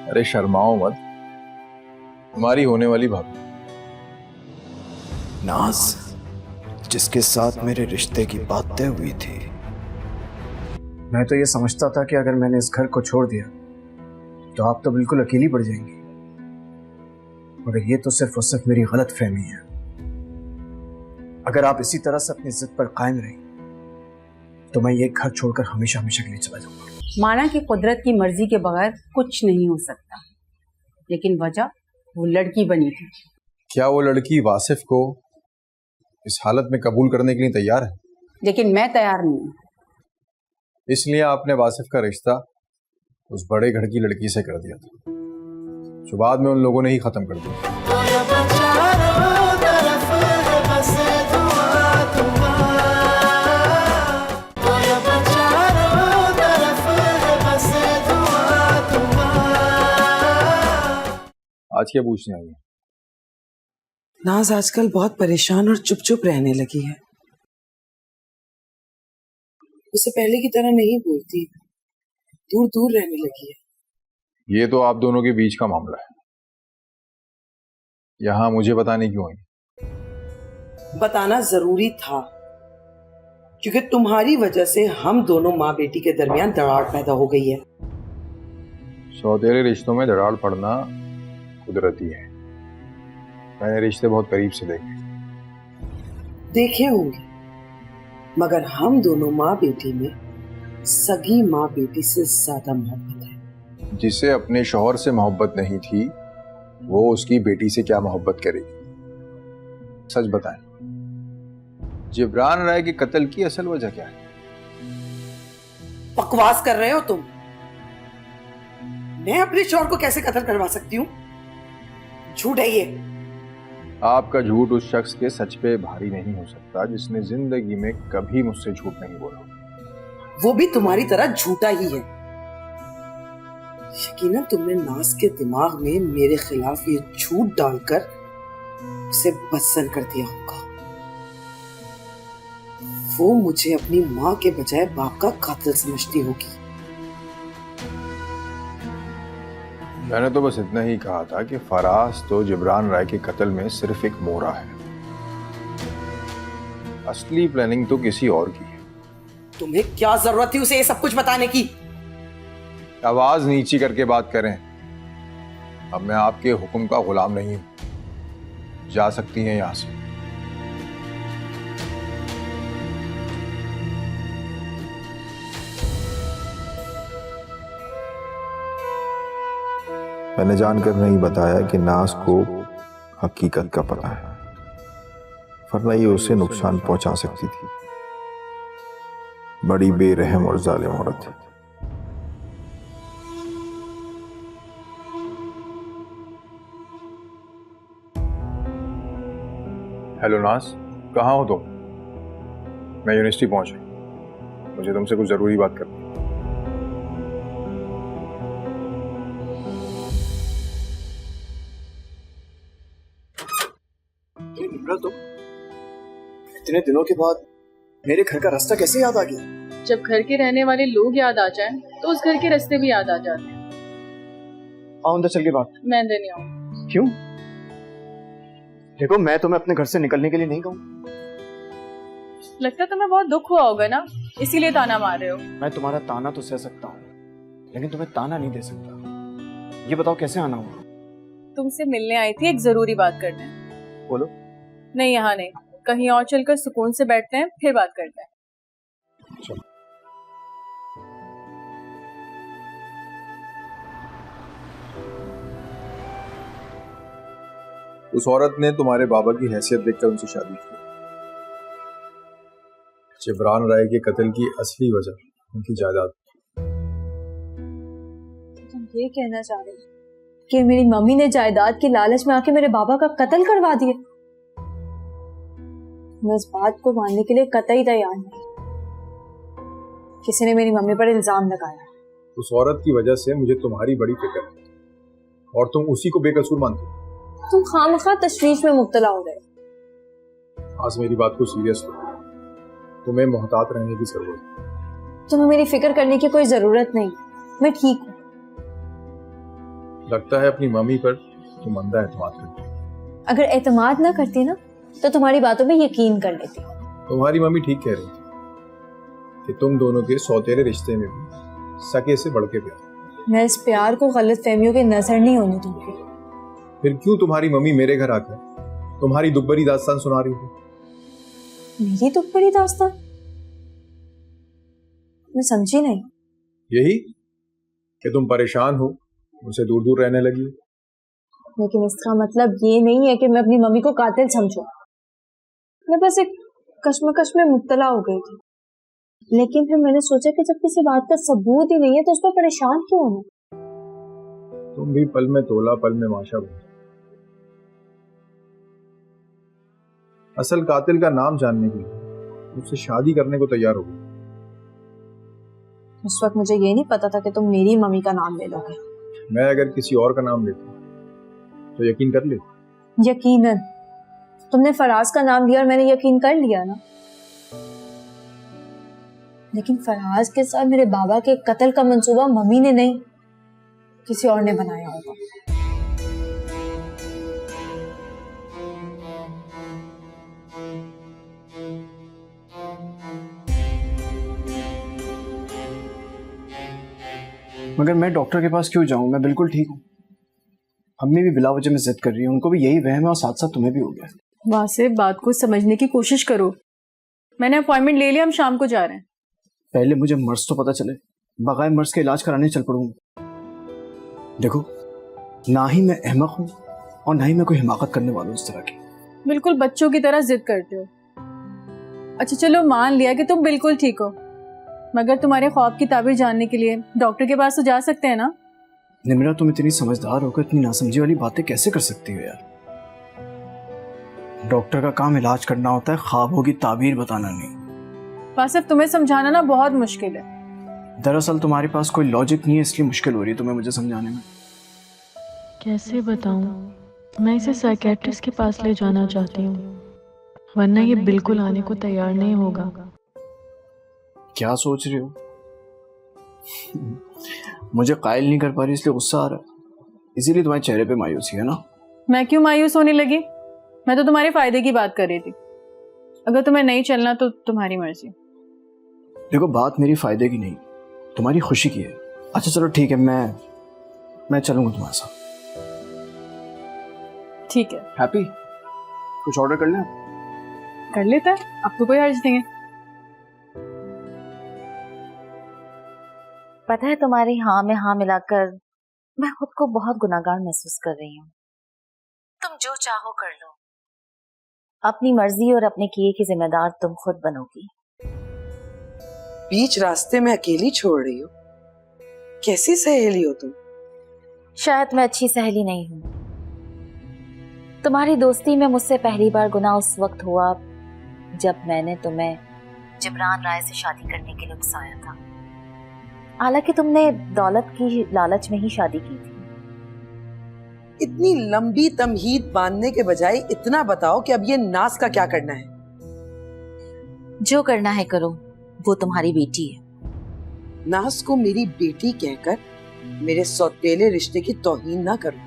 अरे शर्माओ मत, हमारी होने वाली भाभी नाज, जिसके साथ मेरे रिश्ते की बात तय हुई थी। मैं तो ये समझता था कि अगर मैंने इस घर को छोड़ दिया तो आप तो बिल्कुल अकेली पड़ जाएंगी, मगर ये तो सिर्फ और सिर्फ मेरी गलत फहमी है। अगर आप इसी तरह से अपनी जिद पर कायम रही तो मैं ये घर छोड़कर हमेशा हमेशा के लिए चला जाऊंगा। माना कि कुदरत की मर्जी के बगैर कुछ नहीं हो सकता, लेकिन वजह वो लड़की बनी थी। क्या वो लड़की वासिफ को इस हालत में कबूल करने के लिए तैयार है? लेकिन मैं तैयार नहीं हूँ। इसलिए आपने वासिफ का रिश्ता उस बड़े घर की लड़की से कर दिया था, जो बाद में उन लोगों ने ही खत्म कर दिया। आज क्या पूछने आई है? नाज आजकल बहुत परेशान और चुप चुप रहने लगी है। उसे पहले की तरह नहीं बोलती, दूर दूर रहने लगी है। ये तो आप दोनों के बीच का मामला है, यहां मुझे बताने क्यों आई? बताना जरूरी था, क्योंकि तुम्हारी वजह से हम दोनों माँ बेटी के दरमियान दरार पैदा हो गई है। सौतेरे रिश्तों में दरार पड़ना कुदरती है। मैंने रिश्ते बहुत करीब से देखे होंगे, मगर हम दोनों माँ बेटी में सगी माँ बेटी से ज्यादा मोहब्बत है। जिसे अपने शौहर से मोहब्बत नहीं थी, वो उसकी बेटी से क्या मोहब्बत करेगी? सच बताएं, जिब्रान राय के कत्ल की असल वजह क्या है? बकवास कर रहे हो तुम। मैं अपने शौहर को कैसे कत्ल करवा सकती हूँ? झूठ है ये। आपका झूठ उस शख्स के सच पे भारी नहीं हो सकता जिसने जिंदगी में कभी मुझसे झूठ नहीं बोला। वो भी तुम्हारी तरह झूठा ही है। यकीनन तुमने नाज के दिमाग में मेरे खिलाफ ये झूठ डालकर उसे बदसन कर दिया होगा। वो मुझे अपनी माँ के बजाय बाप का कातिल समझती होगी। मैंने तो बस इतना ही कहा था कि फराज तो जिब्रान राय के कत्ल में सिर्फ एक मोहरा है, असली प्लानिंग तो किसी और की है। तुम्हें क्या जरूरत थी उसे ये सब कुछ बताने की? आवाज नीची करके बात करें। अब मैं आपके हुक्म का गुलाम नहीं हूं, जा सकती हैं यहां से। मैंने जानकर नहीं बताया कि नाज को हकीकत का पता है, वरना ये उसे नुकसान पहुंचा सकती थी। बड़ी बेरहम और जालिम औरत है। हेलो नाज, कहाँ हो तुम? मैं यूनिवर्सिटी पहुंच गई, मुझे तुमसे कुछ जरूरी बात करनी है। तुम इतने दिनों के बाद मेरे घर का रास्ता कैसे याद आ गया? जब घर के रहने वाले लोग याद आ जाएं, तो उस घर के रास्ते भी याद आ जाते हैं। आओ अंदर चल के बात। मैं अंदर नहीं आऊँ। क्यों? देखो, मैं तुम्हें अपने घर से निकलने के लिए नहीं कहूँ। लगता है तुम्हें बहुत दुख हुआ होगा ना, इसीलिए ताना मार रहे हो। मैं तुम्हारा ताना तो सह सकता हूँ, लेकिन तुम्हें ताना नहीं दे सकता। ये बताओ कैसे आना हुआ? तुमसे मिलने आई थी एक जरूरी बात करने। बोलो। नहीं, यहाँ नहीं, कहीं और चलकर सुकून से बैठते हैं, फिर बात करते हैं। चलो। उस औरत ने तुम्हारे बाबा की हैसियत देखकर उनसे शादी की। जिब्रान राय के कत्ल की असली वजह उनकी जायदाद। तुम ये कहना चाह रहे हो कि मेरी मम्मी ने जायदाद के लालच में आके मेरे बाबा का कत्ल करवा दिया? मैं इस बात को मानने के लिए कतई तैयार नहीं। किसी ने मेरी मम्मी पर इल्जाम लगाया। उस औरत की वजह से मुझे तुम्हारी बड़ी फिक्र है, और तुम उसी को बेकसूर मानते हो। तुम खामखा तशवीश में मुब्तला हो गए। आज मेरी बात को सीरियस लो, तुम्हें मोहतात रहने की जरूरत है। तुम्हें मेरी फिक्र करने की कोई जरूरत नहीं, मैं ठीक हूँ। लगता है अपनी मम्मी पर तुम अंधा एतमाद करती हो। अगर एतमाद ना करती ना तो तुम्हारी बातों में यकीन कर लेती। तुम्हारी मम्मी ठीक कह रही थी कि तुम दोनों के सौतेले रिश्ते में भी सके से बढ़ के प्यार। मैं इस प्यार को गलत फहमियों के नजर नहीं होने दूंगी। फिर क्यों तुम्हारी मम्मी मेरे घर आकर तुम्हारी दुब्बरी दास्तान सुना रही थी? मेरी तो बड़ी दास्तान? मैं समझी नहीं। यही कि तुम परेशान हो, मुझसे दूर दूर रहने लगी हो। लेकिन इसका मतलब ये नहीं है कि मैं अपनी मम्मी को कातिल समझूं। मैं बस एक कश्मकश में मुब्तला हो गई थी, लेकिन फिर मैंने सोचा कि जब किसी बात का सबूत ही नहीं है तो उस पर परेशान क्यों होना। तुम भी पल में तोला पल में माशा बन। असल कातिल का नाम जानने के लिए उससे शादी करने को तैयार हो गई। उस वक्त मुझे ये नहीं पता था कि तुम मेरी मम्मी का नाम ले लोगे। मैं अगर किसी और का नाम लेता तो यकीन कर ले। यकीनन तुमने फराज का नाम लिया और मैंने यकीन कर लिया ना। लेकिन फराज के साथ मेरे बाबा के कत्ल का मंसूबा मम्मी ने नहीं, किसी और ने बनाया होगा। मगर मैं डॉक्टर के पास क्यों जाऊं? मैं बिल्कुल ठीक हूँ। अम्मी भी बिला वजह में जिद कर रही है, उनको भी यही वहम है और साथ साथ तुम्हें भी हो गया। वासिफ, बात को समझने की कोशिश करो। मैंने अपॉइंटमेंट ले लिया, हम शाम को जा रहे हैं। पहले मुझे मर्ज तो पता चले, बगैर मर्ज के इलाज कराने चल पड़ूंगा। देखो, ना ही मैं अहमक हूँ और ना ही मैं कोई हिमाकत करने वाला हूँ इस तरह की। बिल्कुल बच्चों की तरह जिद करते हो। अच्छा चलो, मान लिया कि तुम बिल्कुल ठीक हो, मगर तुम्हारे ख्वाब की ताबीर जानने के लिए डॉक्टर के पास तो जा सकते हैं ना। निम्रा, तुम इतनी समझदार होकर इतनी नासमझी वाली बातें कैसे कर सकती हो यार? डॉक्टर का काम इलाज करना होता है, ख्वाबों की ताबीर बताना नहीं। वासिफ, तुम्हें समझाना ना बहुत मुश्किल है। दरअसल तुम्हारे पास कोई लॉजिक नहीं है, इसलिए मुश्किल हो रही है तुम्हें मुझे समझाने में। कैसे बताऊं? मैं इसे साइकेट्रिस्ट के पास ले जाना चाहती हूँ, वरना ये बिल्कुल आने को तैयार नहीं होगा। क्या सोच रही हो? मुझे कायल नहीं कर पा रही इसलिए गुस्सा आ रहा है, इसीलिए तुम्हारे चेहरे पे मायूसी है ना? मैं क्यों मायूस होने लगी? मैं तो तुम्हारे फायदे की बात कर रही थी। अगर तुम्हें नहीं चलना तो तुम्हारी मर्जी। देखो, बात मेरी फायदे की नहीं, तुम्हारी खुशी की है। अच्छा चलो ठीक है, मैं चलूंगा तुम्हारे साथ। ठीक है, हैप्पी, कुछ ऑर्डर कर लें? कर लेता है, अब तो कोई हर्ज नहीं है। पता है, तुम्हारी हाँ में हाँ मिलाकर मैं खुद को बहुत गुनाहगार महसूस कर रही हूँ। तुम जो चाहो कर लो, अपनी मर्जी और अपने किए की जिम्मेदार तुम खुद बनोगी। बीच रास्ते में अकेली छोड़ रही हो? कैसी सहेली हो तुम? शायद मैं अच्छी सहेली नहीं हूँ। तुम्हारी दोस्ती में मुझसे पहली बार गुनाह उस वक्त हुआ जब मैंने तुम्हें जिब्रान राय से शादी करने के लिए उकसाया था। हालांकि तुमने दौलत की लालच में ही शादी की थी। इतनी लंबी तमहीद बांधने के बजाय इतना बताओ कि अब ये नाज का क्या करना है? जो करना है करो, वो तुम्हारी बेटी है। नाज को मेरी बेटी कहकर मेरे सौतेले रिश्ते की तौहीन ना करो।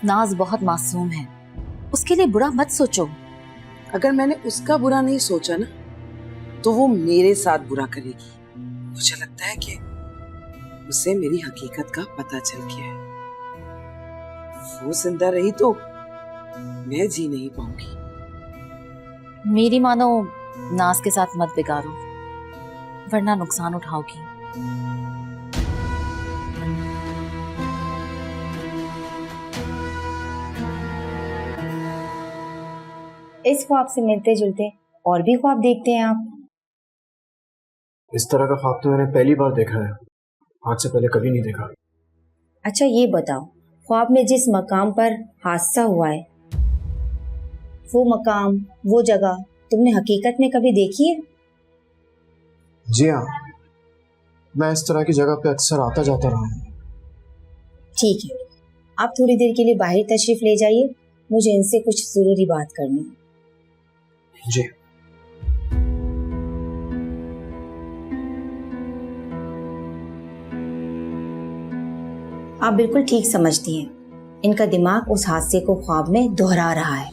नाज बहुत मासूम है, उसके लिए बुरा मत सोचो। अगर मैंने उसका बुरा नहीं सोचा ना, तो वो मेरे साथ बुरा करेगी। मुझे लगता है कि उसे मेरी हकीकत का पता चल गया है। वो जिंदा रही तो मैं जी नहीं पाऊंगी। मेरी मानो नाज के साथ मत बिगाड़ो, वरना नुकसान उठाओगी। इस ख्वाब से मिलते जुलते और भी ख्वाब देखते हैं आप? इस तरह का ख्वाब तो मैंने पहली बार देखा है, आज से पहले कभी नहीं देखा। अच्छा ये बताओ, ख्वाब में जिस मकाम पर हादसा हुआ है, वो मकाम, वो जगह तुमने हकीकत में कभी देखी है? जी हाँ, मैं इस तरह की जगह पे अक्सर आता जाता रहा हूँ। ठीक है, आप थोड़ी देर के लिए बाहर तशरीफ ले जाइए, मुझे इनसे कुछ जरूरी बात करनी है। जी। आप बिल्कुल ठीक समझती हैं। इनका दिमाग उस हादसे को ख्वाब में दोहरा रहा है,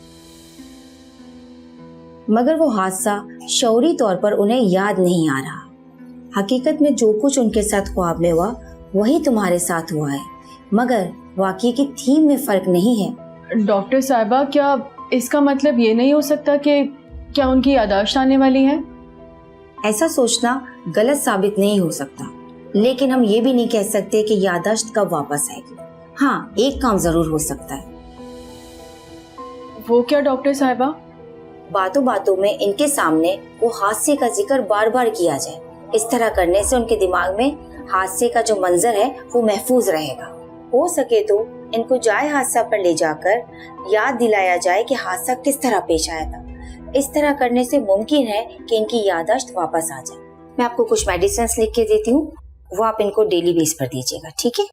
मगर वो हादसा शऊरी तौर पर उन्हें याद नहीं आ रहा। हकीकत में जो कुछ उनके साथ ख्वाब में हुआ वही तुम्हारे साथ हुआ है, मगर वाकई की थीम में फर्क नहीं है। डॉक्टर साहिबा, क्या इसका मतलब ये नहीं हो सकता कि क्या उनकी याददाश्त आने वाली है? ऐसा सोचना गलत साबित नहीं हो सकता, लेकिन हम ये भी नहीं कह सकते कि याददाश्त कब वापस आएगी। हाँ, एक काम जरूर हो सकता है। वो क्या डॉक्टर साहिबा? बातों बातों में इनके सामने वो हादसे का जिक्र बार बार किया जाए। इस तरह करने से उनके दिमाग में हादसे का जो मंजर है वो महफूज रहेगा। हो सके तो इनको जाए हादसा पर ले जाकर याद दिलाया जाए कि हादसा किस तरह पेश आया था। इस तरह करने से मुमकिन है कि इनकी याददाश्त वापस आ जाए। मैं आपको कुछ मेडिसिन लिख के देती हूँ, वो आप इनको डेली बेस पर दीजिएगा, ठीक है?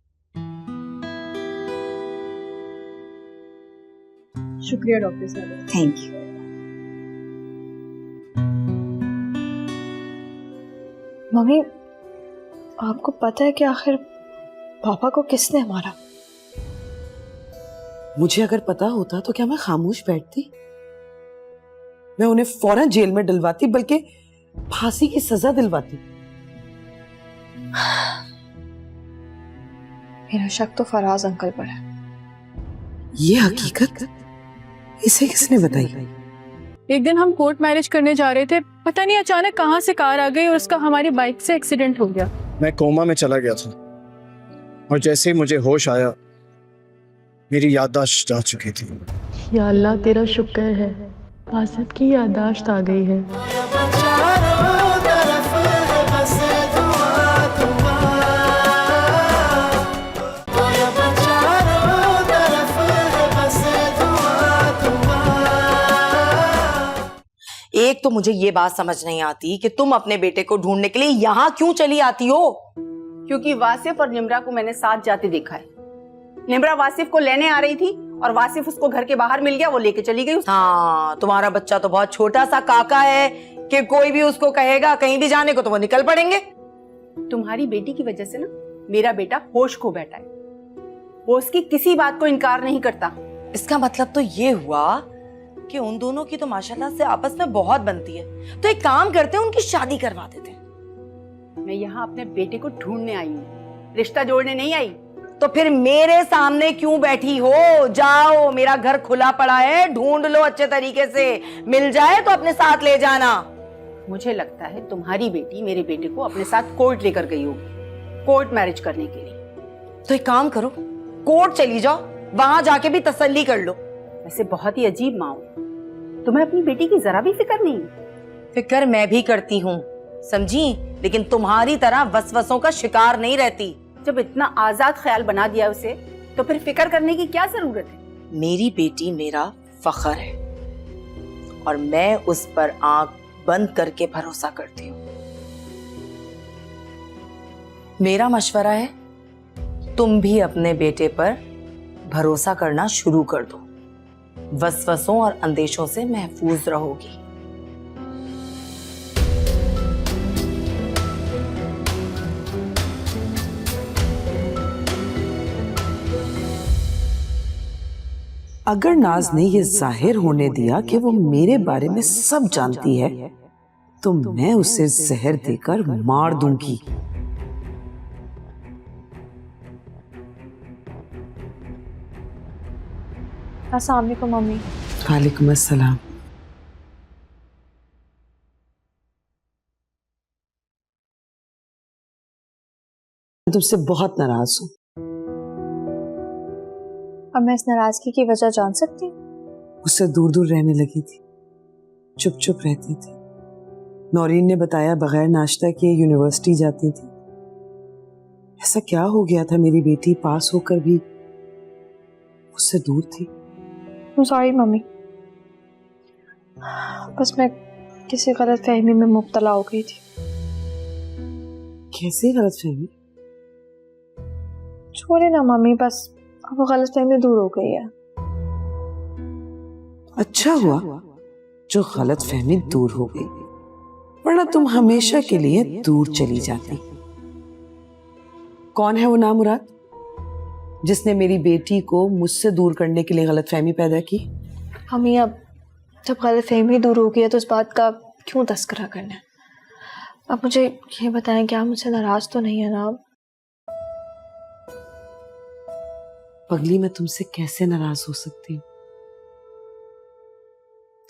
शुक्रिया डॉक्टर साहिबा। Thank you. मम्मी, आपको पता है कि आखिर पापा को किसने मारा? मुझे अगर पता होता तो क्या मैं खामोश बैठती? मैं उन्हें फौरन जेल में डलवाती, बल्कि फांसी की सजा दिलवाती। मेरा शक तो फराज अंकल पर है। ये हकीकत इसे किसने बताई? एक दिन हम कोर्ट मैरिज करने जा रहे थे, पता नहीं अचानक कहाँ से कार आ गई और उसका हमारी बाइक से एक्सीडेंट हो गया। मैं कोमा में चला गया था और जैसे ही मुझे होश आया मेरी याददाश्त जा चुकी थी। या अल्लाह, तेरा शुक्र है आसिफ की याददाश्त आ गई है। एक तो मुझे ये बात समझ नहीं आती कि तुम अपने बेटे को ढूंढने के लिए यहाँ क्यों चली आती हो? क्योंकि वासिफ और निम्रा को मैंने साथ जाते देखा है। निम्रा वासिफ को लेने आ रही थी और वासिफ उसको घर के बाहर मिल गया, वो लेके चली गई। हाँ, तुम्हारा बच्चा तो बहुत छोटा सा काका है कि कोई भी उसको कहेगा कहीं भी जाने को तो वो निकल पड़ेंगे। तुम्हारी बेटी की वजह से ना मेरा बेटा होश खो बैठा है। वो उसकी किसी बात को इनकार नहीं करता। इसका मतलब तो ये हुआ कि उन दोनों की तो माशाल्लाह से आपस में बहुत बनती है। तो एक काम करते हैं, उनकी शादी करवा देते हैं। मैं यहाँ अपने बेटे को ढूंढने आई हूँ, रिश्ता जोड़ने नहीं आई। तो फिर मेरे सामने क्यों बैठी हो? जाओ, मेरा घर खुला पड़ा है, ढूंढ लो अच्छे तरीके से, मिल जाए तो अपने साथ ले जाना। मुझे लगता है तुम्हारी बेटी मेरे बेटे को अपने साथ कोर्ट लेकर गई होगी, कोर्ट मैरिज करने के लिए। तो एक काम करो, कोर्ट चली जाओ, वहां जाके भी तसल्ली कर लो। वैसे बहुत ही अजीब माँ हो, तुम्हें अपनी बेटी की जरा भी फिक्र नहीं? फिक्र मैं भी करती हूँ, समझी, लेकिन तुम्हारी तरह वसवसों का शिकार नहीं रहती। जब इतना आजाद ख्याल बना दिया उसे, तो फिर फिक्र करने की क्या जरूरत है? मेरी बेटी मेरा फख्र है और मैं उस पर आंख बंद करके भरोसा करती हूँ। मेरा मशवरा है, तुम भी अपने बेटे पर भरोसा करना शुरू कर दो। वसवसों और अंदेशों से महफूज रहोगी। अगर नाज ने ये जाहिर होने दिया कि वो मेरे बारे में सब जानती है, तो मैं उसे जहर देकर मार दूंगी। अस्सलाम वालेकुम मम्मी। वालेकुम अस्सलाम। मैं तुमसे बहुत नाराज हूँ। अब मैं इस नाराजगी की वजह जान सकती हूँ? उससे दूर दूर रहने लगी थी, चुप चुप रहती थी। नौरीन ने बताया बगैर नाश्ता किए यूनिवर्सिटी जाती थी। ऐसा क्या हो गया था, मेरी बेटी पास होकर भी उससे दूर थी? सॉरी मम्मी, बस मैं किसी गलत फहमी में मुब्तला हो गई थी। कैसे गलत फहमी? छोड़े ना मम्मी, बस अब गलत फहमी दूर हो गई है। अच्छा हुआ जो गलत फहमी दूर हो गई, वरना तुम हमेशा के लिए दूर चली जाती। कौन है वो नामुराद? जिसने मेरी बेटी को मुझसे दूर करने के लिए गलतफहमी पैदा की। मम्मी अब जब गलतफहमी दूर हो गई है तो इस बात का क्यों तस्करा करना है? अब मुझे ये बताएं कि आप मुझसे नाराज तो नहीं है ना? आप पगली, मैं तुमसे कैसे नाराज हो सकती हूँ?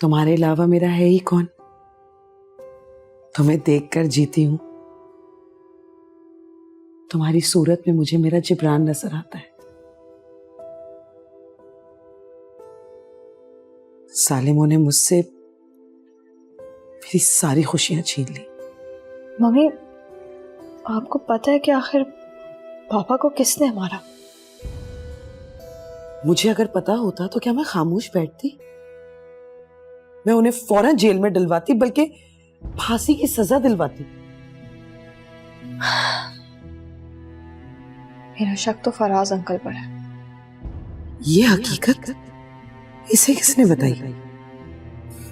तुम्हारे अलावा मेरा है ही कौन? तुम्हें देखकर जीती हूं। तुम्हारी सूरत में मुझे मेरा जिब्रान नजर आता है। सालिमों ने मुझसे मेरी सारी खुशियां छीन ली। मम्मी, आपको पता है कि आखिर पापा को किसने मारा? मुझे अगर पता होता तो क्या मैं खामोश बैठती? मैं उन्हें फौरन जेल में डलवाती, बल्कि फांसी की सजा दिलवाती। मेरा शक तो फराज अंकल पर है। ये हकीकत इसे किसने बताई?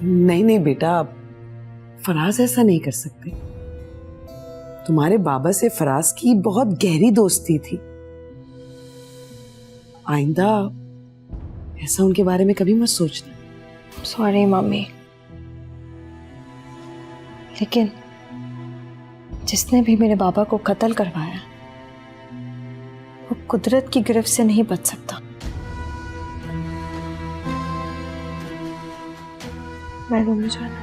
नहीं नहीं बेटा, फराज ऐसा नहीं कर सकते। तुम्हारे बाबा से फराज की बहुत गहरी दोस्ती थी। आइंदा ऐसा उनके बारे में कभी मत सोचना। सॉरी मम्मी, लेकिन जिसने भी मेरे बाबा को कत्ल करवाया वो कुदरत की गिरफ्त से नहीं बच सकता। मैं रूम में जाना।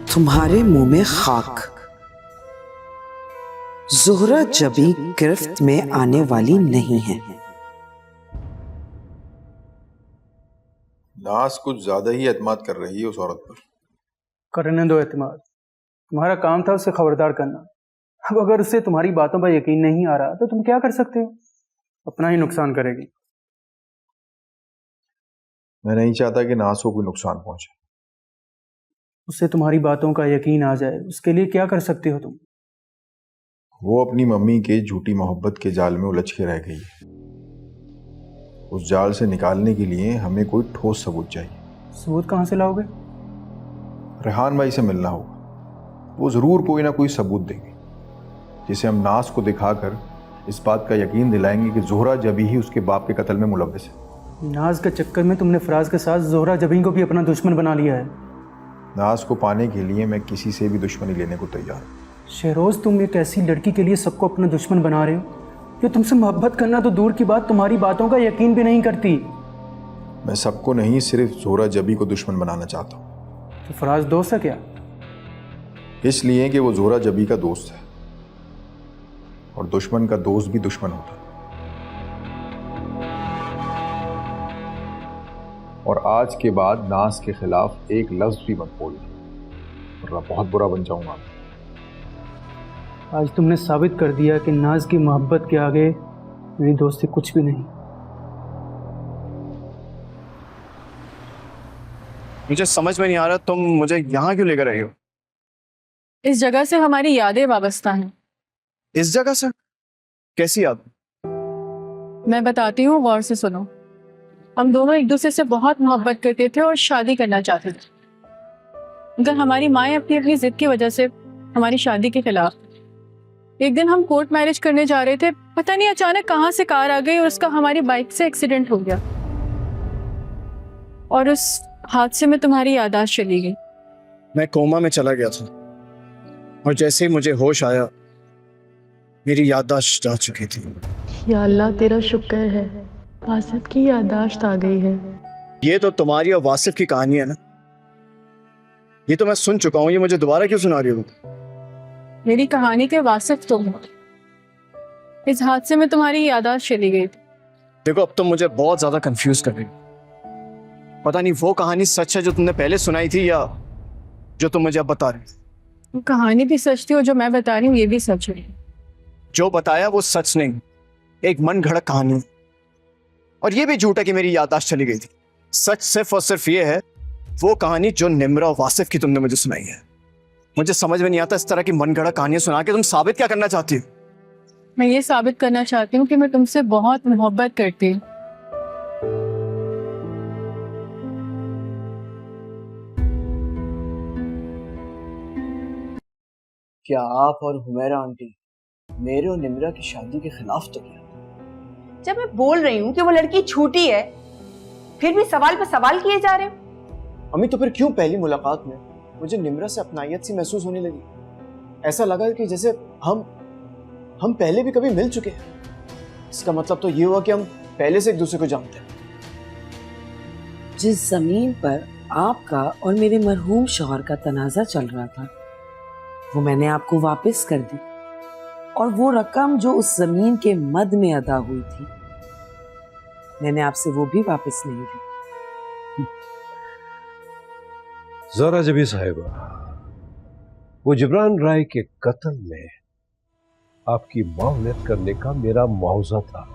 तुम्हारे मुंह में खाक। ज़ोहरा जबी गिरफ्त में आने वाली नहीं है। नाज कुछ ज्यादा ही एतमाद कर रही है उस औरत पर। करने दो एतमाद, तुम्हारा काम था उसे खबरदार करना। अब अगर उसे तुम्हारी बातों पर यकीन नहीं आ रहा तो तुम क्या कर सकते हो? अपना ही नुकसान करेगी। मैं नहीं चाहता कि नाज को कोई नुकसान पहुंचे। उससे तुम्हारी बातों का यकीन आ जाए, उसके लिए क्या कर सकते हो तुम? वो अपनी मम्मी के झूठी मोहब्बत के जाल में उलझ के रह गई है। उस जाल से निकालने के लिए हमें कोई ठोस सबूत चाहिए। सबूत कहाँ से लाओगे? रेहान भाई से मिलना होगा। वो जरूर कोई ना कोई सबूत देंगे जिसे हम नाज को दिखाकर इस बात का यकीन दिलाएंगे कि ज़ोहरा जबी ही उसके बाप के कत्ल में मुलव्विस है। नाज के चक्कर में तुमने फराज के साथ ज़ोहरा जबी को भी अपना दुश्मन बना लिया है। नाज को पाने के लिए मैं किसी से भी दुश्मनी लेने को तैयार हूँ। शहरोज, तुम एक ऐसी लड़की के लिए सबको अपना दुश्मन बना रहे हो जो तुमसे मोहब्बत करना तो दूर की बात, तुम्हारी बातों का यकीन भी नहीं करती। मैं सबको नहीं, सिर्फ ज़ोहरा जबी को दुश्मन बनाना चाहता हूँ। तो फराज दोस्त है क्या? इसलिए कि वो ज़ोहरा जबी का दोस्त है और दुश्मन का दोस्त भी दुश्मन होता है। और आज के बाद नाज के खिलाफ एक लफ्ज भी मत बोलना, वरना बहुत बुरा बन जाऊंगा। आज तुमने साबित कर दिया कि नाज की मोहब्बत के आगे मेरी दोस्ती कुछ भी नहीं। मुझे समझ में नहीं आ रहा तुम मुझे यहाँ क्यों लेकर आई हो? इस जगह से हमारी यादें वाबस्ता हैं। इस जगह से? कैसी याद? मैं बताती हूँ, गौर से सुनो। हम दोनों एक दूसरे से बहुत मोहब्बत करते थे और शादी करना चाहते थे, मगर हमारी माएँ अपनी अपनी जिद की वजह से हमारी शादी के खिलाफ। एक दिन हम कोर्ट मैरिज करने जा रहे थे, पता नहीं अचानक कहाँ से कार आ गई और उसका हमारी बाइक से एक्सीडेंट हो गया और उस हादसे में तुम्हारी याददाश्त चली गई। मैं कोमा में चला गया था और जैसे ही मुझे होश आया मेरी याददाश्त जा चुकी थी। या अल्लाह, तेरा शुक्र है वासिफ की याददाश्त आ गई है। ये तो तुम्हारी और वासिफ की कहानी है ना? ये तो मैं सुन चुका हूँ, ये मुझे दोबारा क्यों सुना रही हो? मेरी कहानी के वासिफ तुम हो। इस हादसे में तुम्हारी याददाश्त चली गई थी। देखो, अब तुम मुझे बहुत ज्यादा कंफ्यूज कर रही हो। पता नहीं वो कहानी सच है जो तुमने पहले सुनाई थी या जो तुम मुझे अब बता रही हो। कहानी भी सच थी और जो मैं बता रही हूँ ये भी सच है। जो बताया वो सच नहीं, एक मन घड़त कहानी, और ये भी झूठ है कि मेरी याददाश्त चली गई थी। सच सिर्फ और सिर्फ ये है वो कहानी जो निम्रा और वासिफ की तुमने मुझे सुनाई है। मुझे समझ में नहीं आता इस तरह की मन घड़त कहानियां सुना के तुम साबित क्या करना चाहती हो? मैं ये साबित करना चाहती हूँ कि मैं तुमसे बहुत मोहब्बत करती हूँ। क्या आप और हुमैरा आंटी मेरे और निम्रा की शादी के खिलाफ तो क्या? जब मैं बोल रही हूँ कि वो लड़की झूठी है, फिर भी सवाल पे सवाल किए जा रहे हो। अम्मी तो फिर क्यों पहली मुलाकात में मुझे निम्रा से अपनायत सी महसूस होने लगी? ऐसा लगा कि जैसे हम पहले भी कभी मिल चुके हैं। इसका मतलब तो ये हुआ कि हम पहले से एक दूसरे को जानते हैं। जिस जमीन पर आपका और मेरे मरहूम शौहर का तनाजा चल रहा था, वो मैंने आपको वापस कर दी, और वो रकम जो उस जमीन के मद में अदा हुई थी, मैंने आपसे वो भी वापस नहीं ली। जरा जबी साहिबा, वो जिब्रान राय के कत्ल में आपकी मावनत करने का मेरा मुआवजा था।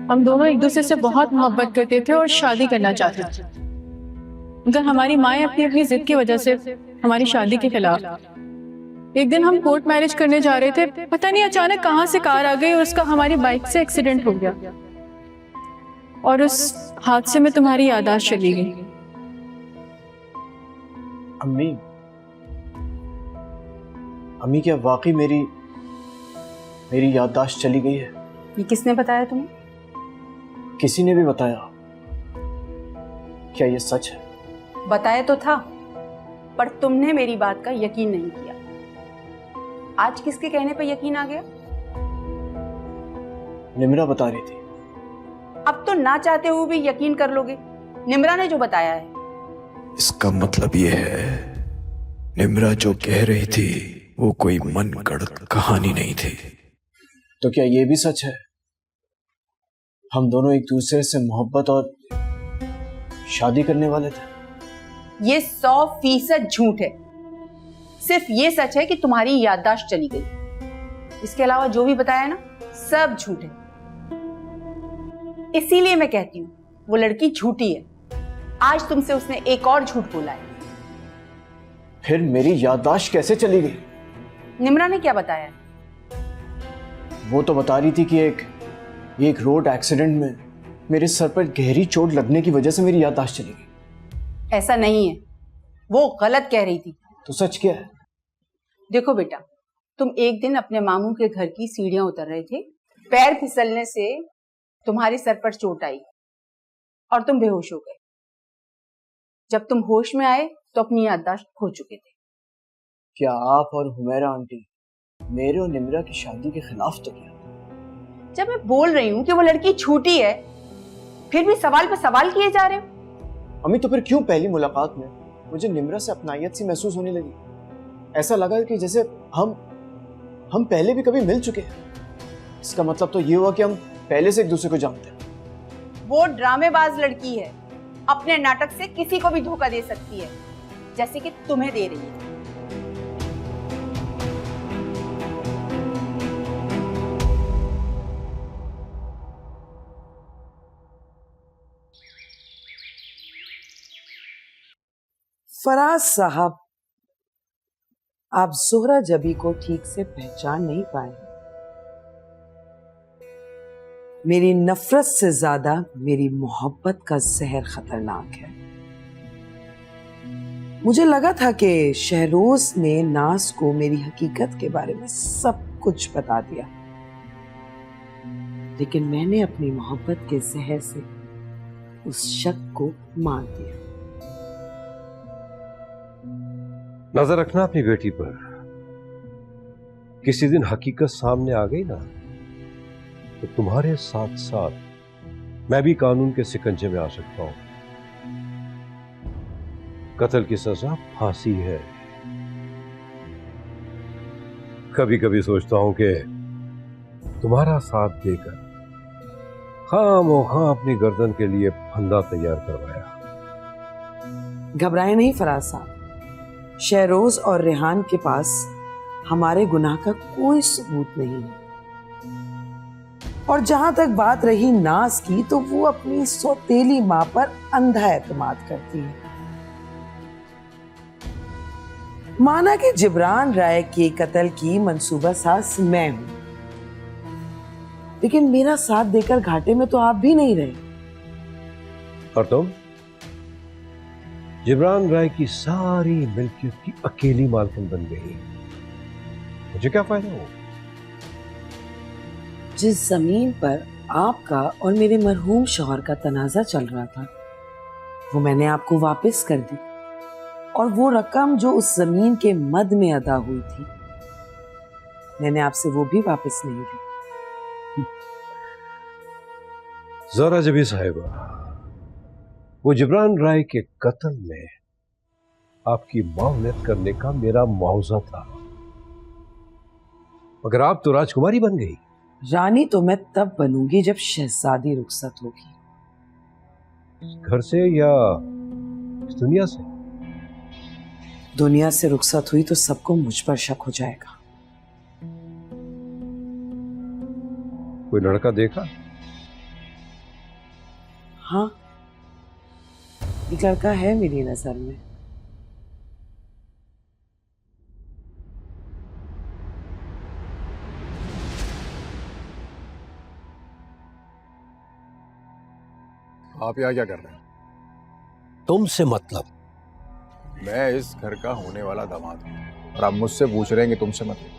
हम दोनों एक दूसरे से बहुत मोहब्बत करते थे और शादी करना चाहते थे, मगर हमारी माएँ अपनी अपनी जिद की वजह से हमारी शादी के खिलाफ। एक दिन हम कोर्ट मैरिज करने जा रहे थे, पता नहीं अचानक कहाँ से कार आ गई और उसका हमारी बाइक से एक्सीडेंट हो गया, और उस हादसे में तुम्हारी याददाश्त चली गई। अम्मी क्या वाकई मेरी याददाश्त चली गई है? ये किसने बताया तुम्हें? किसी ने भी बताया? क्या ये सच है? बताया तो था, पर तुमने मेरी बात का यकीन नहीं किया। आज किसके कहने पर यकीन आ गया? निम्रा बता रही थी। अब तो ना चाहते हुए भी यकीन कर लोगे। निम्रा ने जो बताया है। इसका मतलब ये है, निम्रा जो कह रही थी वो कोई मन गढ़ंत कहानी नहीं थी। तो क्या ये भी सच है, हम दोनों एक दूसरे से मोहब्बत और शादी करने वाले थे? ये 100% झूठ है। सिर्फ ये सच है कि तुम्हारी याददाश्त चली गई। इसके अलावा जो भी बताया ना, सब झूठ है। इसीलिए मैं कहती हूँ वो लड़की झूठी है। आज तुमसे उसने एक और झूठ बोला है। फिर मेरी याददाश्त कैसे चली गई? निम्रा ने क्या बताया? वो तो बता रही थी कि एक रोड एक्सीडेंट में मेरे सर पर गहरी चोट लगने की वजह से मेरी याददाश्त चली गई। ऐसा नहीं है, वो गलत कह रही थी। तो सच क्या है? देखो बेटा, तुम एक दिन अपने मामू के घर की सीढ़ियां उतर रहे थे, पैर फिसलने से तुम्हारे सर पर चोट आई और तुम बेहोश हो गए। जब तुम होश में आए तो अपनी याददाश्त खो चुके थे। क्या आप और हुमैरा आंटी मेरे और निम्रा की शादी के खिलाफ तो क्या? जब मैं बोल रही हूँ कि वो लड़की झूठी है, फिर भी सवाल पे सवाल किए जा रहे हो। अम्मी तो फिर क्यों पहली मुलाकात में मुझे निम्रा से अपनायत सी महसूस होने लगी? ऐसा लगा कि जैसे हम पहले भी कभी मिल चुके हैं। इसका मतलब तो ये हुआ कि हम पहले से एक दूसरे को जानते हैं। वो ड्रामेबाज लड़की है, अपने नाटक से किसी को भी धोखा दे सकती है, जैसे कि तुम्हें दे रही है। फराज साहब, आप जोहरा जबी को ठीक से पहचान नहीं पाए। मेरी नफरत से ज्यादा मेरी मोहब्बत का जहर खतरनाक है। मुझे लगा था कि शहरोज ने नाज को मेरी हकीकत के बारे में सब कुछ बता दिया, लेकिन मैंने अपनी मोहब्बत के जहर से उस शक को मार दिया। नजर रखना अपनी बेटी पर। किसी दिन हकीकत सामने आ गई ना, तो तुम्हारे साथ साथ मैं भी कानून के सिकंजे में आ सकता हूं। कत्ल की सजा फांसी है। कभी कभी सोचता हूं कि तुम्हारा साथ देकर खामोखा अपनी गर्दन के लिए फंदा तैयार करवाया। घबराए नहीं फराज साहब, शहरोज और रेहान के पास हमारे गुनाह का कोई सबूत नहीं है। और जहां तक बात रही नाज की, तो वो अपनी सौतेली मां पर अंधा एतमाद करती है। माना कि जिब्रान राय के कत्ल की मंसूबा साज मैं हूं, लेकिन मेरा साथ देकर घाटे में तो आप भी नहीं रहे। और तुम जिब्रान राय की सारी मिल्कियत की अकेली मालकिन बन गई, मुझे क्या फायदा हो? जिस जमीन पर आपका और मेरे मरहूम शौहर का तनाजा चल रहा था वो मैंने आपको वापस कर दी, और वो रकम जो उस जमीन के मद में अदा हुई थी मैंने आपसे वो भी वापस नहीं ली। जोहरा जबी साहिबा, वो जिब्रान राय के कत्ल में आपकी मावनत करने का मेरा मुआवजा था, मगर आप तो राजकुमारी बन गई। रानी तो मैं तब बनूंगी जब शहजादी रुखसत होगी। घर से या इस दुनिया से? दुनिया से रुखसत हुई तो सबको मुझ पर शक हो जाएगा। कोई लड़का देखा? हाँ, एक लड़का है मेरी नजर में। आप यहाँ क्या कर रहे हैं? तुमसे मतलब? मैं इस घर का होने वाला दामाद हूँ और आप मुझसे पूछ रहे हैं कि तुमसे मतलब।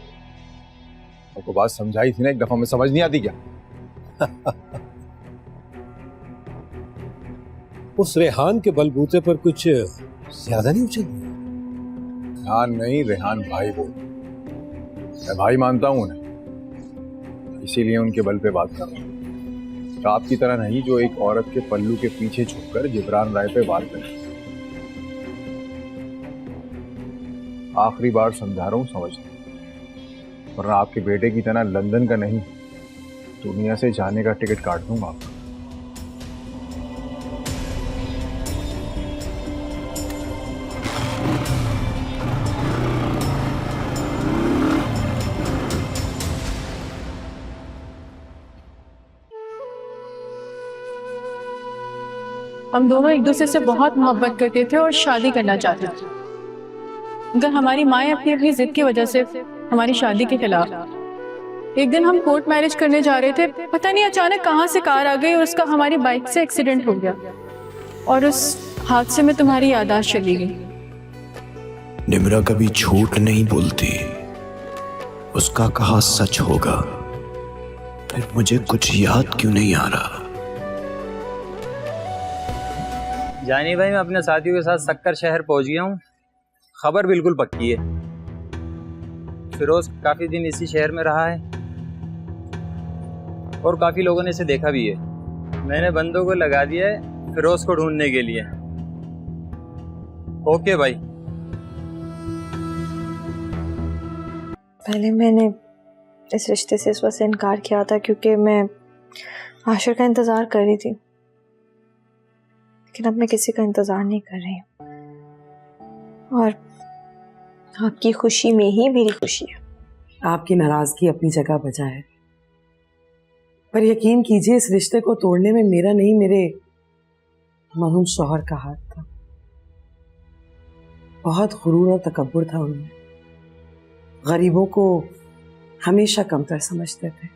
आपको बात समझाई थी ना एक दफा, में समझ नहीं आती क्या? उस रेहान के बलबूते पर कुछ ज्यादा नहीं उछल? रेहान नहीं, रेहान भाई बोल। मैं भाई मानता हूँ उन्हें, इसीलिए उनके बल पे बात कर रहा हूँ। आपकी तरह नहीं जो एक औरत के पल्लू के पीछे छुपकर जिब्रान राय पे वार करे। आखिरी बार समझा रहा हूँ, समझना, वरना आपके बेटे की तरह लंदन का नहीं दुनिया से जाने का टिकट काट दूंगा आपका। हम दोनों एक दूसरे से बहुत मोहब्बत करते थे और शादी करना चाहते थे, मगर हमारी माएँ अपनी अपनी जिद की वजह से हमारी शादी के खिलाफ। एक दिन हम कोर्ट मैरिज करने जा रहे थे, पता नहीं अचानक कहाँ से कार आ गई और उसका हमारी बाइक से एक्सीडेंट हो गया, और उस हादसे में तुम्हारी याददाश्त चली गई। निम्रा कभी झूठ नहीं बोलती, उसका कहा सच होगा। फिर मुझे कुछ याद क्यों नहीं आ रहा? जानी भाई, मैं अपने साथियों के साथ सक्कर शहर पहुंच गया हूँ। खबर बिल्कुल पक्की है, फिरोज काफी दिन इसी शहर में रहा है और काफी लोगों ने इसे देखा भी है। मैंने बंदों को लगा दिया है फिरोज को ढूंढने के लिए। ओके भाई। पहले मैंने इस रिश्ते से इस वजह से इनकार किया था क्योंकि मैं आशिर का इंतज़ार कर रही थी, लेकिन अब मैं किसी का इंतज़ार नहीं कर रही हूँ, और आपकी खुशी में ही मेरी खुशी है। आपकी नाराजगी अपनी जगह बजा है, पर यकीन कीजिए इस रिश्ते को तोड़ने में मेरा नहीं, मेरे मरहूम शौहर का हाथ था। बहुत गुरूर और तकब्बुर था उनमें, गरीबों को हमेशा कमतर समझते थे।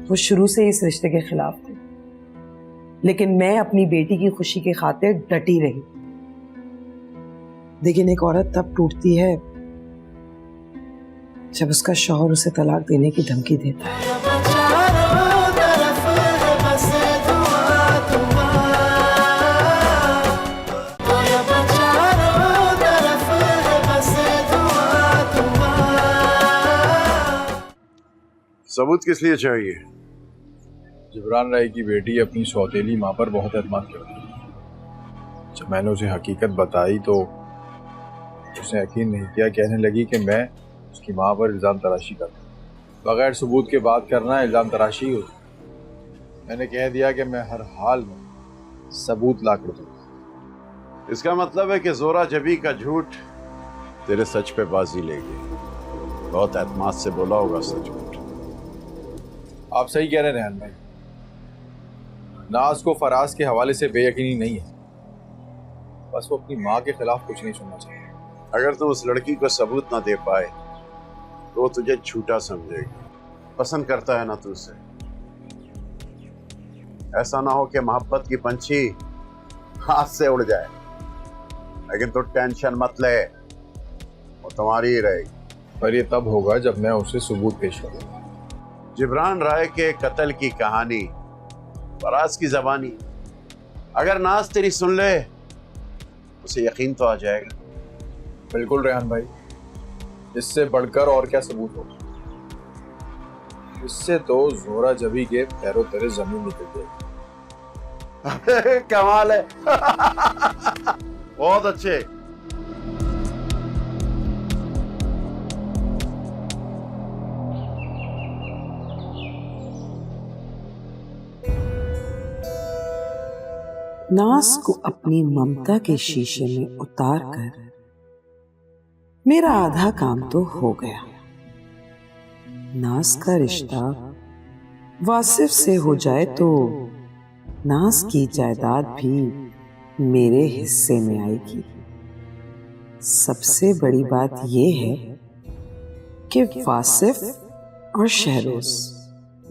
वो शुरू से इस रिश्ते के खिलाफ थे, लेकिन मैं अपनी बेटी की खुशी के खातिर डटी रही। लेकिन एक औरत तब टूटती है जब उसका शौहर उसे तलाक देने की धमकी देता है। सबूत किस लिए चाहिए? जिब्रान राय की बेटी अपनी सौतेली माँ पर बहुत एतमाद करती है। जब मैंने उसे हकीकत बताई तो उसने यकीन नहीं किया, कहने लगी कि मैं उसकी माँ पर इल्ज़ाम तराशी करता, बगैर सबूत के बात करना इल्ज़ाम तराशी होती। मैंने कह दिया कि मैं हर हाल में सबूत ला कर दूंगा। इसका मतलब है कि जोरा जबी का झूठ तेरे सच पे बाजी लेगी। बहुत एतमाद से बोला होगा सच झूठ। आप सही कह रहे हैं रेहान भाई, नाज को फराज के हवाले से बेयकीनी नहीं है, बस वो अपनी माँ के खिलाफ कुछ नहीं सुनना चाहिए। अगर तुम उस लड़की को सबूत ना दे पाए तो वो तुझे झूठा समझेगी। पसंद करता है ना तुझसे। ऐसा ना हो कि मोहब्बत की पंछी हाथ से उड़ जाए। लेकिन तू टेंशन मत ले, वो तुम्हारी ही रहेगी। पर ये तब होगा जब मैं उसे सबूत पेश करूंगा। जिब्रान राय के कत्ल की कहानी फराज की जबानी, अगर नाज तेरी सुन ले उसे यकीन तो आ जाएगा। बिल्कुल रेहान भाई, इससे बढ़कर और क्या सबूत होगा। इससे तो जोहरा जबी के पैरों तले जमीन निकल जाएगी। कमाल है। बहुत अच्छे। नाज को अपनी ममता के शीशे में उतार कर मेरा आधा काम तो हो गया। नाज का रिश्ता वासिफ से हो जाए तो नाज की जायदाद भी मेरे हिस्से में आएगी। सबसे बड़ी बात यह है कि वासिफ और शहरोज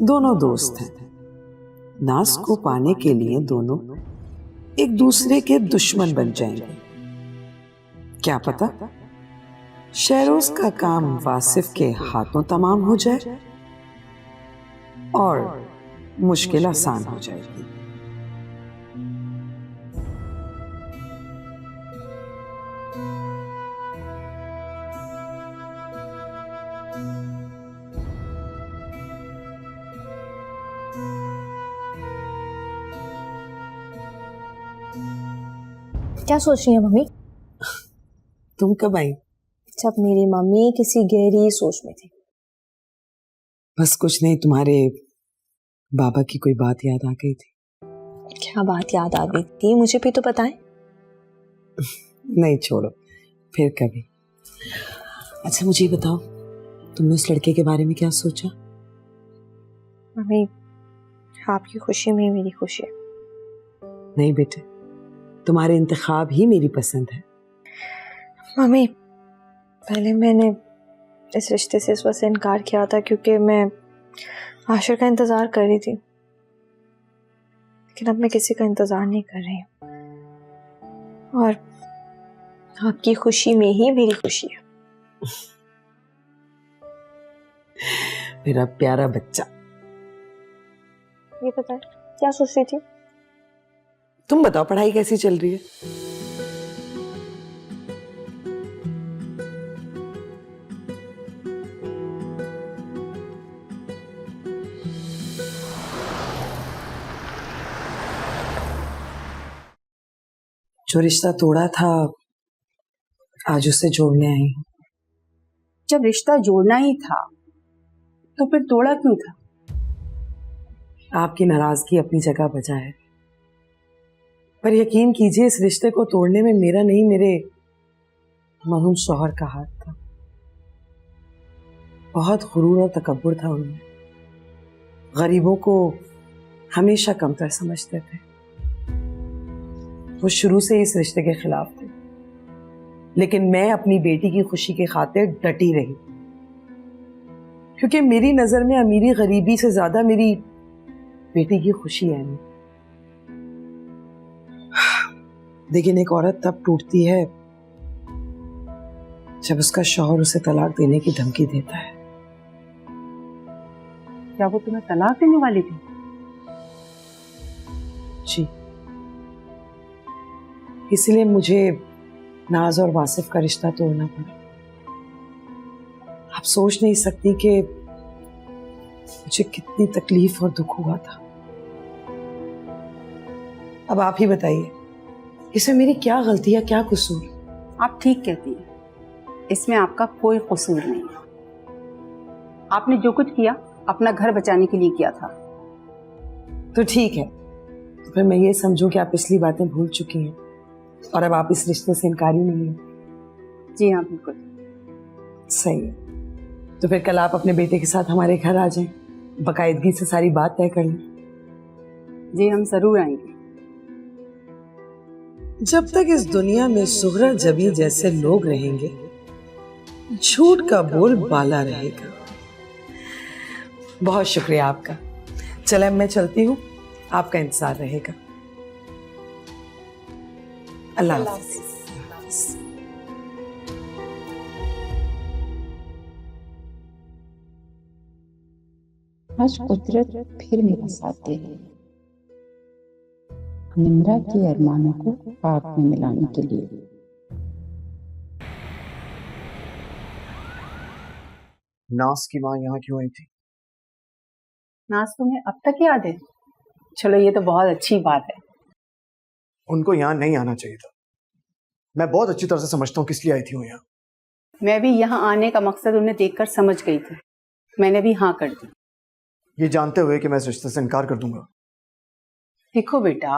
दोनों दोस्त हैं। नाज को पाने के लिए दोनों एक दूसरे के दुश्मन बन जाएंगे। क्या पता शहरोज का काम वासिफ के हाथों तमाम हो जाए और मुश्किल आसान हो जाएगी। क्या सोच रही है मम्मी? तुम कब आई? जब मेरी मम्मी किसी गहरी सोच में थी। बस कुछ नहीं, तुम्हारे बाबा की कोई बात याद आ गई थी। क्या बात याद आ गई थी? मुझे भी तो बताएं। नहीं छोड़ो, फिर कभी। अच्छा मुझे बताओ, तुमने उस लड़के के बारे में क्या सोचा? मम्मी, आपकी खुशी में ही मेरी खुशी है। नहीं बेटे, तुम्हारे इंतखाब ही मेरी पसंद है। मम्मी, पहले मैंने इस रिश्ते से इस वजह से इनकार किया था क्योंकि मैं आशिर का इंतज़ार कर रही थी, लेकिन अब मैं किसी का इंतज़ार नहीं कर रही हूँ और आपकी खुशी में ही मेरी खुशी है। मेरा प्यारा बच्चा। ये बताएं, क्या सोच रही थी? तुम बताओ, पढ़ाई कैसी चल रही है? जो रिश्ता तोड़ा था आज उसे जोड़ने आई हूं। जब रिश्ता जोड़ना ही था तो फिर तोड़ा क्यों था? आपकी नाराजगी अपनी जगह बजा है, पर यकीन कीजिए इस रिश्ते को तोड़ने में मेरा नहीं, मेरे मरहूम शौहर का हाथ था। बहुत गुरूर और तकब्बुर था उनमें। गरीबों को हमेशा कमतर समझते थे। वो शुरू से इस रिश्ते के खिलाफ थे, लेकिन मैं अपनी बेटी की खुशी के खातिर डटी रही, क्योंकि मेरी नजर में अमीरी गरीबी से ज्यादा मेरी बेटी की खुशी है। लेकिन एक औरत तब टूटती है जब उसका शौहर उसे तलाक देने की धमकी देता है। क्या वो तुम्हें तलाक देने वाली थी? जी, इसलिए मुझे नाज और वासिफ का रिश्ता तोड़ना पड़ा। आप सोच नहीं सकती कि मुझे कितनी तकलीफ और दुख हुआ था। अब आप ही बताइए, इसमें मेरी क्या गलती है, क्या कसूर? आप ठीक कहती हैं, इसमें आपका कोई कसूर नहीं। आपने जो कुछ किया अपना घर बचाने के लिए किया था। तो ठीक है, तो फिर मैं ये समझूं कि आप पिछली बातें भूल चुकी हैं और अब आप इस रिश्ते से इनकारी नहीं हैं। जी हाँ, बिल्कुल सही है। तो फिर कल आप अपने बेटे के साथ हमारे घर आ जाएं, बाकायदगी से सारी बात तय कर लें। जी हम जरूर आएंगे। जब तक इस दुनिया में ज़ोहरा जबी जैसे लोग रहेंगे, झूठ का बोल बाला रहेगा। बहुत शुक्रिया आपका। चले मैं चलती हूँ, आपका इंतजार रहेगा। अल्लाह हाफ़िज़। आज कुदरत फिर मेरा साथ दे रही है, निम्रा के अरमानों को आग में मिलाने के लिए। नास की माँ यहाँ क्यों आई थी? नाज तुम्हें अब तक याद है? चलो ये तो बहुत अच्छी बात है। उनको यहाँ नहीं आना चाहिए था। मैं बहुत अच्छी तरह से समझता हूँ किस लिए आई थी वो यहाँ। मैं भी यहाँ आने का मकसद उन्हें देखकर समझ गई थी। मैंने भी हाँ कर दी, ये जानते हुए कि मैं इस रिश्ते से इनकार कर दूंगा। देखो बेटा,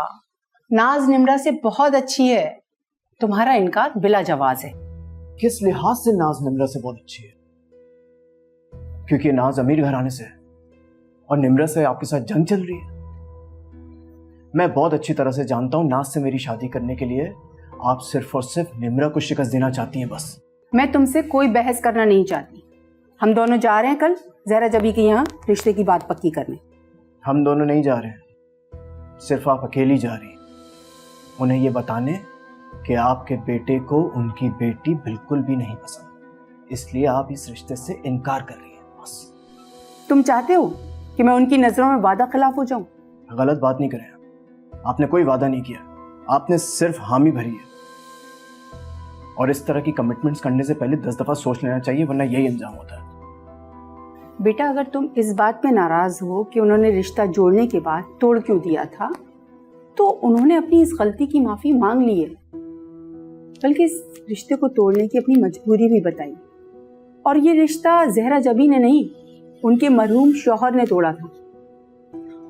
नाज निम्रा से बहुत अच्छी है, तुम्हारा इनकार बिला जवाज है। किस लिहाज से नाज निम्रा से बहुत अच्छी है? क्योंकि नाज अमीर घराने से है और निम्रा से आपके साथ जंग चल रही है। मैं बहुत अच्छी तरह से जानता हूँ नाज से मेरी शादी करने के लिए आप सिर्फ और सिर्फ निम्रा को शिकस्त देना चाहती हैं बस। मैं तुमसे कोई बहस करना नहीं चाहती। हम दोनों जा रहे हैं कल ज़हरा जबी के यहाँ रिश्ते की बात पक्की करने। हम दोनों नहीं जा रहे हैं, सिर्फ आप अकेली जा रही हैं, उन्हें ये बताने कि आपके बेटे को उनकी बेटी बिल्कुल भी नहीं पसंद, इसलिए आप इस रिश्ते से इनकार कर रही हैं बस। तुम चाहते हो कि मैं उनकी नज़रों में वादा खिलाफ हो जाऊं? गलत बात नहीं करें, आपने कोई वादा नहीं किया, आपने सिर्फ हामी भरी है। और इस तरह की कमिटमेंट्स करने से पहले 10 दफा सोच लेना चाहिए, वरना यही अंजाम होता है। बेटा, अगर तुम इस बात पे नाराज हो कि उन्होंने रिश्ता जोड़ने के बाद तोड़ क्यों दिया था, तो उन्होंने अपनी इस गलती की माफी मांग ली है, बल्कि इस रिश्ते को तोड़ने की अपनी मजबूरी भी बताई। और ये रिश्ता ज़हरा जबी ने नहीं, उनके मरहूम शौहर ने तोड़ा था।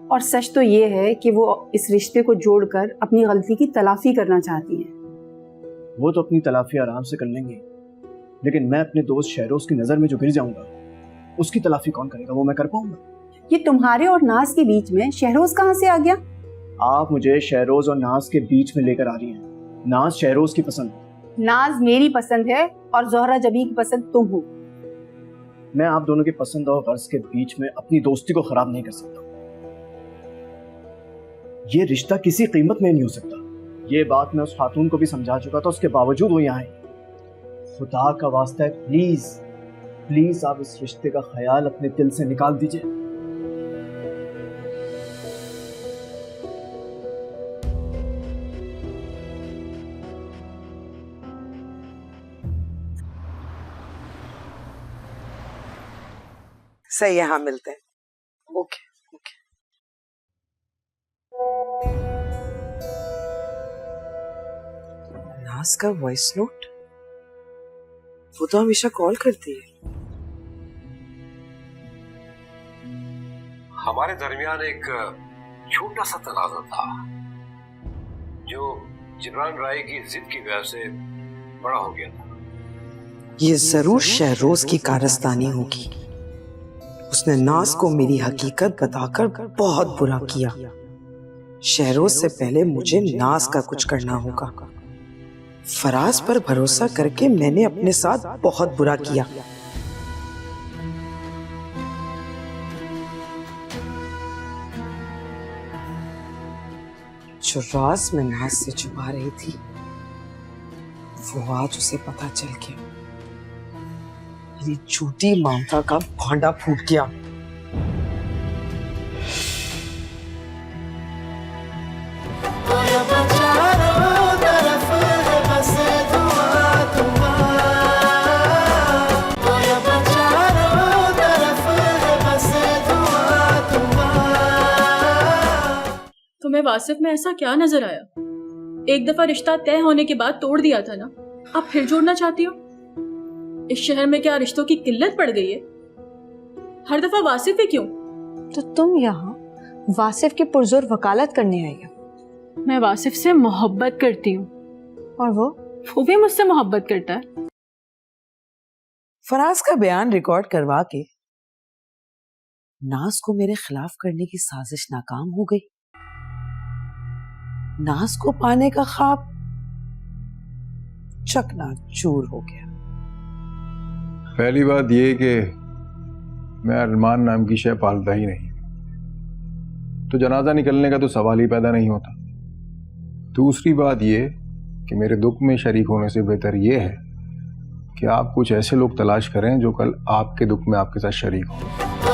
और सच तो ये है कि वो इस रिश्ते को जोड़कर अपनी गलती की तलाफी करना चाहती हैं। वो तो अपनी तलाफी आराम से कर लेंगी, लेकिन मैं अपने दोस्त शहरोज की नजर में जो गिर जाऊंगा उसकी तलाफी कौन करेगा? वो मैं कर पाऊंगा? ये तुम्हारे और नाज के बीच में शहरोज कहाँ से आ गया? आप मुझे शहरोज और नाज के बीच में लेकर आ रही हैं। नाज शहरोज की पसंद है। नाज मेरी पसंद है और ज़ोहरा जबी की पसंद तुम हो। मैं आप दोनों की पसंद और गर्ज के बीच में अपनी दोस्ती को खराब नहीं कर सकता। ये रिश्ता किसी कीमत में नहीं हो सकता। ये बात मैं उस खातून को भी समझा चुका था, उसके बावजूद वो यहाँ आई। खुदा का वास्ता है, प्लीज प्लीज आप इस रिश्ते का ख्याल अपने दिल से निकाल दीजिए। सही, यहाँ मिलते हैं। Okay okay. नाज का वॉइस नोट, वो तो हमेशा कॉल करती है। हमारे दरमियान एक छोटा सा तनाज़ा था जो जिब्रान राय की जिद की वजह से बड़ा हो गया था। ये जरूर शहरोज की कारस्तानी होगी। उसने नाज को मेरी हकीकत बताकर बहुत बुरा किया। शहरोज से पहले मुझे नाज का कुछ करना होगा। फराज पर भरोसा करके मैंने अपने साथ बहुत बुरा किया। जो राज में नाज से छुपा रही थी, वो आज उसे पता चल गया। मेरी झूठी ममता का भांडा फूट गया। तुम्हें वासिफ में ऐसा क्या नजर आया? एक दफा रिश्ता तय होने के बाद तोड़ दिया था ना, आप फिर जोड़ना चाहती हो? इस शहर में क्या रिश्तों की किल्लत पड़ गई है? हर दफा वासिफ ही क्यों? तो तुम यहाँ वासिफ की पुरजोर वकालत करने आई हो? मैं वासिफ से मोहब्बत करती हूँ और वो भी मुझसे मोहब्बत करता है। फराज का बयान रिकॉर्ड करवा के नाज को मेरे खिलाफ करने की साजिश नाकाम हो गई। नाज को पाने का ख्वाब चकनाचूर हो गया। पहली बात ये कि मैं अरमान नाम की शय पालता ही नहीं, तो जनाजा निकलने का तो सवाल ही पैदा नहीं होता। दूसरी बात ये कि मेरे दुख में शरीक होने से बेहतर ये है कि आप कुछ ऐसे लोग तलाश करें जो कल आपके दुख में आपके साथ शरीक हो।